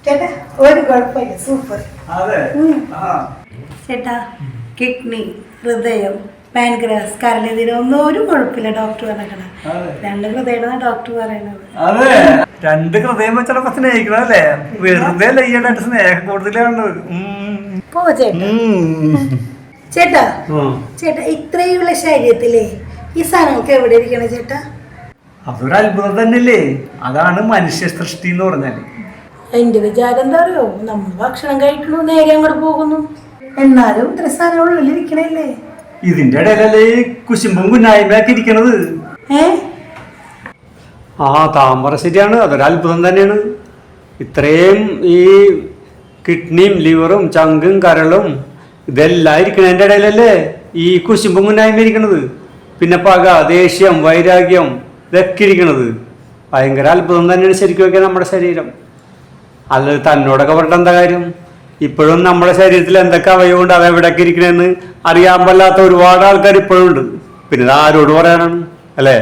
ചേട്ടാ ഒരു കുഴപ്പമില്ല, സൂപ്പർ. ചേട്ടാ കിഡ്നി, ഹൃദയം, പാൻക്രിയാസ്, കരളിന് ഒന്നും ഒരു കുഴപ്പമില്ല ഡോക്ടർ പറഞ്ഞത്. 2 ഹൃദയം ഡോക്ടർ പറയുന്നത്. അതെ, 2 ഹൃദയം വെച്ചാൽ സ്നേഹിക്കണല്ലേ, വെറുതെ ലയ്യായിട്ട് സ്നേഹം കൂടുതലാണ്. പോ ചേട്ടാ. ചേട്ടാ ചേട്ടാ ഇത്രയുള്ള ശരീരത്തിലേ ഈ സാധനങ്ങൾക്ക് എവിടെ ഇരിക്കണ ചേട്ടാ? അതൊരു അത്ഭുതം തന്നെയല്ലേ, അതാണ് മനുഷ്യ സൃഷ്ടി എന്ന് പറഞ്ഞാല്. എന്റെ വിചാരം എന്താ അറിയോ, നമ്മൾ ഭക്ഷണം കഴിക്കണു, നേരെ അങ്ങോട്ട് പോകുന്നു, എന്നാലും ഇത്ര സാധനം ഉള്ളിലിരിക്കണല്ലേ. ഇതിന്റെ ഇടയിലല്ലേ കുശുമ്പും കുന്നായ്മയൊക്കെ ഇരിക്കണത്. താമര ശരിയാണ്, അതൊരു അത്ഭുതം തന്നെയാണ്. ഇത്രയും ഈ കിഡ്നിയും ലിവറും ചങ്കും കരളും ഇതെല്ലാം ഇരിക്കണതിന്റെ ഇടയിലല്ലേ ഈ കുശുമ്പും കുന്നായ്മ ഇരിക്കണത്. പിന്നെ പക, ദേഷ്യം, വൈരാഗ്യം ഇതൊക്കെ ഇരിക്കണത്. ഭയങ്കര അത്ഭുതം തന്നെയാണ് ശരിക്കും ഒക്കെ നമ്മുടെ ശരീരം. അത് തന്നോടൊക്കെ പറഞ്ഞിട്ട് എന്താ കാര്യം? ഇപ്പോഴും നമ്മുടെ ശരീരത്തിൽ എന്തൊക്കെ അവയവുണ്ട്, അത് എവിടെയൊക്കെ ഇരിക്കണമെന്ന് അറിയാൻ പാടില്ലാത്ത ഒരുപാട് ആൾക്കാർ ഇപ്പോഴും ഉണ്ട്. പിന്നെ ഇത് ആരോട് പറയാനാണ് അല്ലേ?